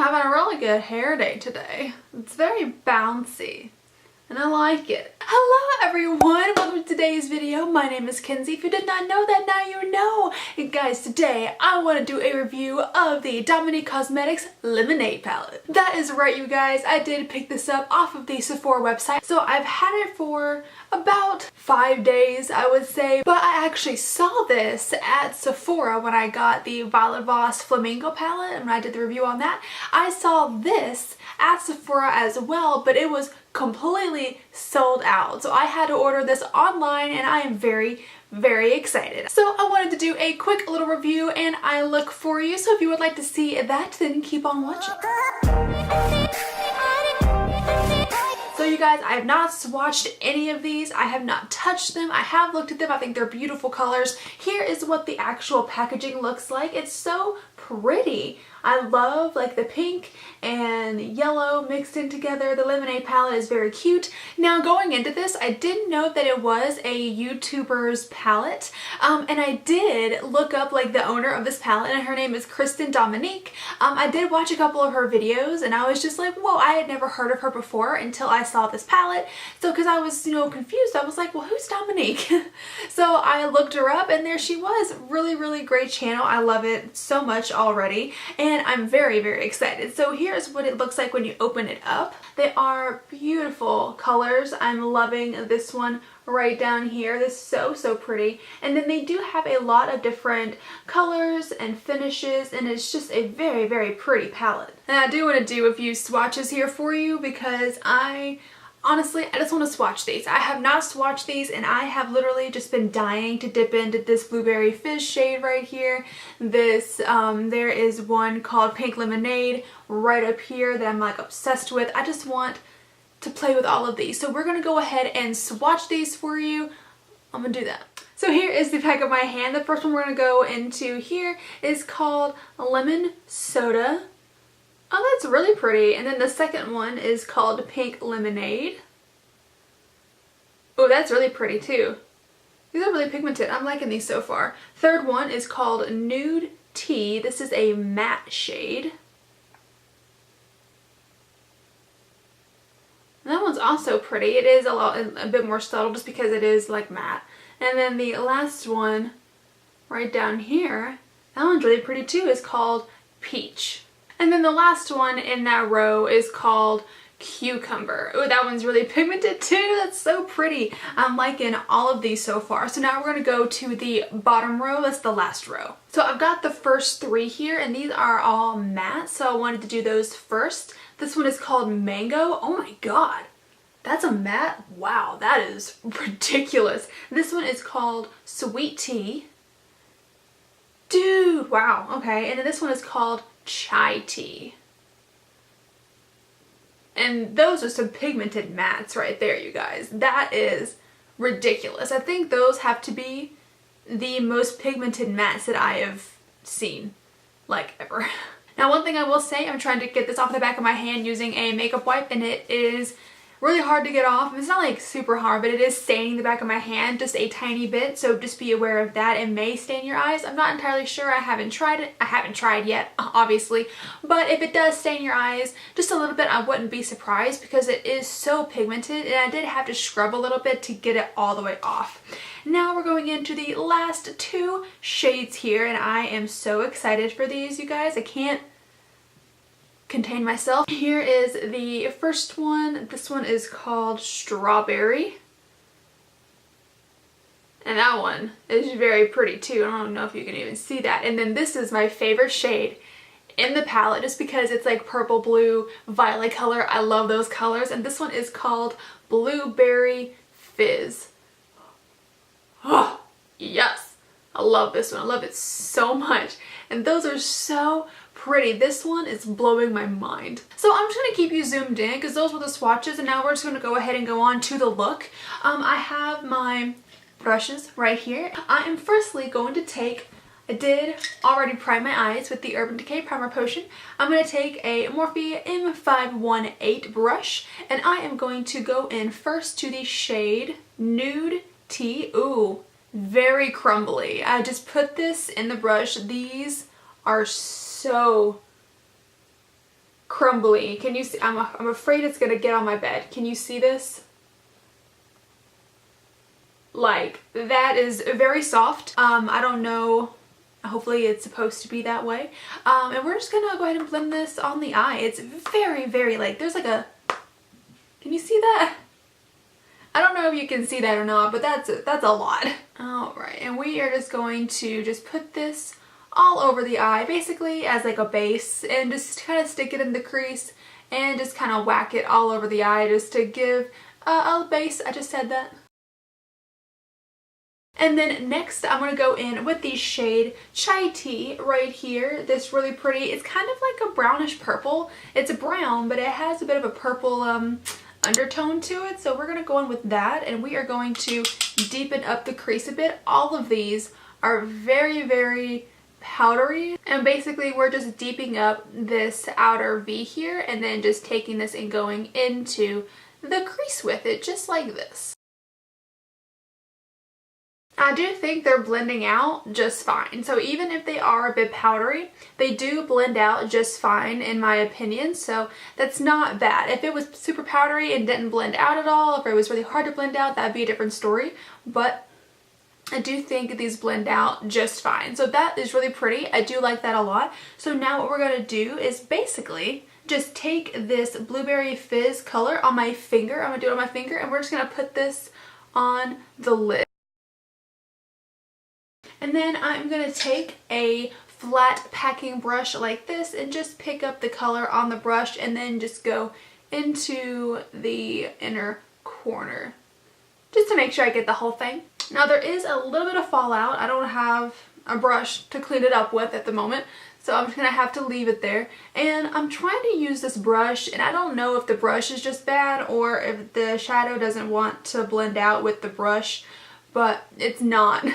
having a really good hair day today. It's very bouncy and I like it. Hello everyone, welcome to today's video. My name is Kenzie. If you did not know that, now you know. And guys, today I want to do a review of the Dominique Cosmetics Lemonade palette. That is right, you guys. I did pick this up off of the Sephora website. So I've had it for about 5 days, I would say. But I actually saw this at Sephora when I got the Violet Voss Flamingo palette, and when I did the review on that. I saw this at Sephora as well, but it was completely sold out. So I had to order this online and I am very excited. So I wanted to do a quick little review and I look for you. So if you would like to see that, then keep on watching. So you guys, I have not swatched any of these. I have not touched them. I have looked at them. I think they're beautiful colors. Here is what the actual packaging looks like. It's so pretty. I love like the pink and yellow mixed in together. The lemonade palette is very cute. Now going into this, I didn't know that it was a YouTuber's palette, and I did look up like the owner of this palette, and her name is Dominique. I did watch a couple of her videos and I was just like, whoa, I had never heard of her before until I saw this palette. So because I was, confused, I was like, well, who's Dominique? So I looked her up and there she was. Really great channel. I love it so much already. And I'm very excited. So here's what it looks like when you open it up. They are beautiful colors. I'm loving this one right down here. This is so pretty. And then they do have a lot of different colors and finishes, and it's just a very pretty palette. And I do want to do a few swatches here for you because honestly, I just want to swatch these. I have not swatched these and I have literally just been dying to dip into this Blueberry Fizz shade right here. This, there is one called Pink Lemonade right up here that I'm like obsessed with. I just want to play with all of these. So we're going to go ahead and swatch these for you. I'm going to do that. So here is the back of my hand. The first one we're going to go into here is called Lemon Soda. Oh, that's really pretty. And then the second one is called Pink Lemonade. Oh, that's really pretty too. These are really pigmented. I'm liking these so far. Third one is called Nude Tea. This is a matte shade. And that one's also pretty. It is a bit more subtle just because it is like matte. And then the last one right down here, that one's really pretty too. It's called Peach. And then the last one in that row is called Cucumber. Oh, that one's really pigmented too. That's so pretty. I'm liking all of these so far. So now we're going to go to the bottom row. That's the last row. So I've got the first three here and these are all matte. So I wanted to do those first. This one is called Mango. Oh my god. That's a matte? Wow, that is ridiculous. This one is called Sweet Tea. Dude, wow. Okay. And then this one is called Chai Tea. And those are some pigmented mattes right there, you guys. That is ridiculous. I think those have to be the most pigmented mattes that I have seen, like, ever. Now, one thing I will say, I'm trying to get this off the back of my hand using a makeup wipe, and it is really hard to get off. It's not like super hard, but it is staining the back of my hand just a tiny bit, so just be aware of that. It may stain your eyes. I'm not entirely sure. I haven't tried it. I haven't tried yet, obviously, but if it does stain your eyes just a little bit, I wouldn't be surprised because it is so pigmented, and I did have to scrub a little bit to get it all the way off. Now we're going into the last two shades here, and I am so excited for these, you guys. I can't contain myself. Here is the first one. This one is called Strawberry. And that one is very pretty too. I don't know if you can even see that. And then this is my favorite shade in the palette just because it's like purple, blue, violet color. I love those colors. And this one is called Blueberry Fizz. Oh, yes. I love this one. I love it so much. And those are so pretty. This one is blowing my mind. So I'm just going to keep you zoomed in because those were the swatches, and now we're just going to go ahead and go on to the look. I have my brushes right here. I am firstly going to take, I did already prime my eyes with the Urban Decay Primer Potion. I'm going to take a Morphe M518 brush, and I am going to go in first to the shade Nude Tea. Ooh, very crumbly. I just put this in the brush. These are so crumbly. Can you see? I'm afraid it's gonna get on my bed. Can you see this? Like, that is very soft. I don't know. Hopefully it's supposed to be that way. And we're just gonna go ahead and blend this on the eye. It's very, very, like, there's like a, can you see that? I don't know if you can see that or not, but that's a lot. Alright, and we are just going to just put this all over the eye, basically as like a base, and just kind of stick it in the crease and just kind of whack it all over the eye just to give a base. I just said that. And then next I'm going to go in with the shade Chai Tea right here. This really pretty, it's kind of like a brownish purple. It's a brown, but it has a bit of a purple undertone to it. So we're going to go in with that, and we are going to deepen up the crease a bit. All of these are very, very powdery, and basically we're just deepening up this outer V here and then just taking this and going into the crease with it, just like this. I do think they're blending out just fine. So even if they are a bit powdery, they do blend out just fine in my opinion. So that's not bad. If it was super powdery and didn't blend out at all, if it was really hard to blend out, that'd be a different story. But I do think these blend out just fine. So that is really pretty. I do like that a lot. So now what we're going to do is basically just take this Blueberry Fizz color on my finger. I'm going to do it on my finger, and we're just going to put this on the lid. And then I'm going to take a flat packing brush like this and just pick up the color on the brush and then just go into the inner corner, just to make sure I get the whole thing. Now there is a little bit of fallout. I don't have a brush to clean it up with at the moment, so I'm just going to have to leave it there. And I'm trying to use this brush, and I don't know if the brush is just bad or if the shadow doesn't want to blend out with the brush, but it's not.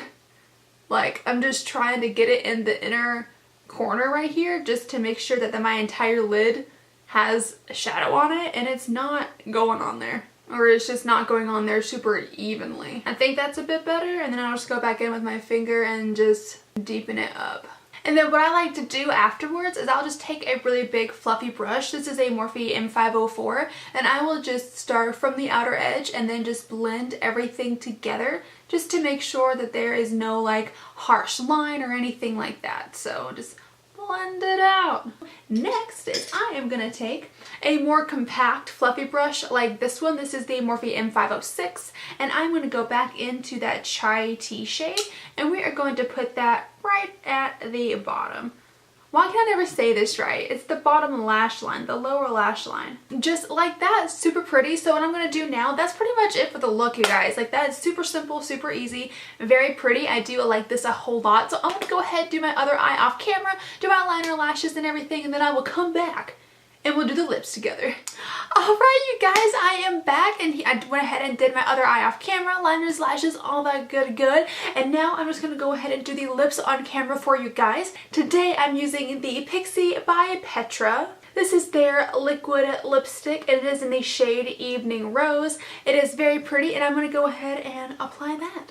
Like, I'm just trying to get it in the inner corner right here just to make sure that my entire lid has a shadow on it, and it's not going on there. Or it's just not going on there super evenly. I think that's a bit better, and then I'll just go back in with my finger and just deepen it up. And then what I like to do afterwards is I'll just take a really big fluffy brush. This is a Morphe M504, and I will just start from the outer edge and then just blend everything together just to make sure that there is no like harsh line or anything like that. So just blend it out. Next is I am going to take a more compact fluffy brush like this one. This is the Morphe M506, and I'm going to go back into that Chai Tea shade, and we are going to put that right at the bottom. Why can I never say this right? It's the bottom lash line, the lower lash line. Just like that, super pretty. So what I'm going to do now, that's pretty much it for the look, you guys. Like, that is super simple, super easy, very pretty. I do like this a whole lot. So I'm going to go ahead and do my other eye off camera, do my liner, lashes, and everything, and then I will come back and we'll do the lips together. Alright, you guys, I am back, and I went ahead and did my other eye off camera, liners, lashes, all that good. And now I'm just going to go ahead and do the lips on camera for you guys. Today I'm using the Pixi by Petra. This is their liquid lipstick. It is in the shade Evening Rose. It is very pretty, and I'm going to go ahead and apply that.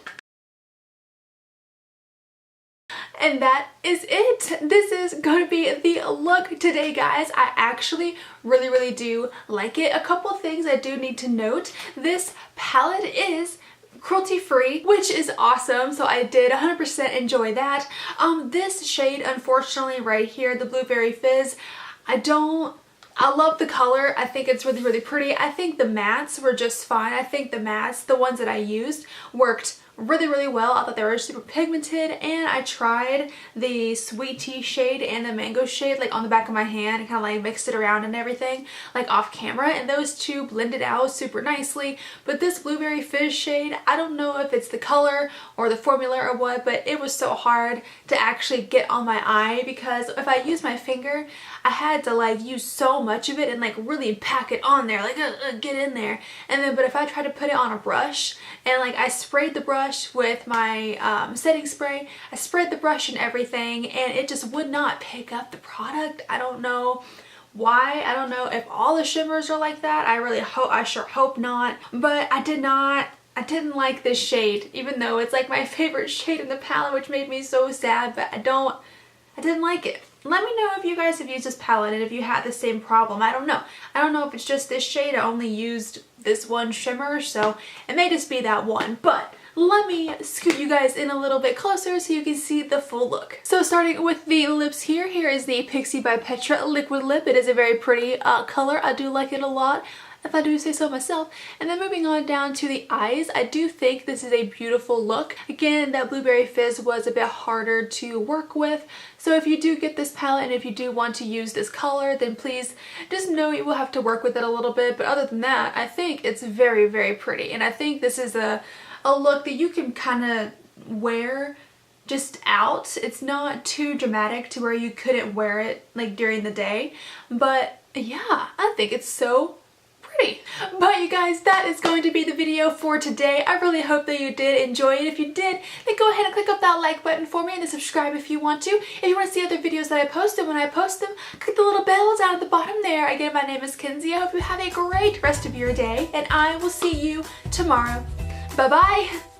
And that is it. This is going to be the look today, guys. I actually really do like it. A couple things I do need to note. This palette is cruelty-free, which is awesome, so I did 100% enjoy that. This shade, unfortunately, right here, the Blueberry Fizz, I love the color. I think it's really pretty. I think the mattes were just fine. I think the mattes, the ones that I used, worked really well. I thought they were super pigmented, and I tried the Sweet Tea shade and the Mango shade like on the back of my hand and kind of like mixed it around and everything like off camera, and those two blended out super nicely. But this Blueberry Fizz shade, I don't know if it's the color or the formula or what, but it was so hard to actually get on my eye, because if I use my finger, I had to like use so much of it and like really pack it on there, like get in there. And then, but if I try to put it on a brush and like I sprayed the brush with my setting spray, I sprayed the brush and everything, and it just would not pick up the product. I don't know why. I don't know if all the shimmers are like that. I sure hope not. But I didn't like this shade, even though it's like my favorite shade in the palette, which made me so sad, but I didn't like it. let me know if you guys have used this palette and if you had the same problem. I don't know. I don't know if it's just this shade. I only used this one shimmer, so it may just be that one. But let me scoot you guys in a little bit closer so you can see the full look. So starting with the lips here, here is the Pixi by Petra liquid lip. It is a very pretty color. I do like it a lot, if I do say so myself. And then moving on down to the eyes, I do think this is a beautiful look. Again, that Blueberry Fizz was a bit harder to work with. So if you do get this palette and if you do want to use this color, then please just know you will have to work with it a little bit. But other than that, I think it's very, very pretty. And I think this is a look that you can kind of wear just out. It's not too dramatic to where you couldn't wear it like during the day. But yeah, I think it's so pretty. But you guys, that is going to be the video for today. I really hope that you did enjoy it. If you did, then go ahead and click up that like button for me and then subscribe if you want to. If you want to see other videos that I post, and when I post them, click the little bell down at the bottom there. Again, my name is Kenzie. I hope you have a great rest of your day, and I will see you tomorrow. Bye-bye!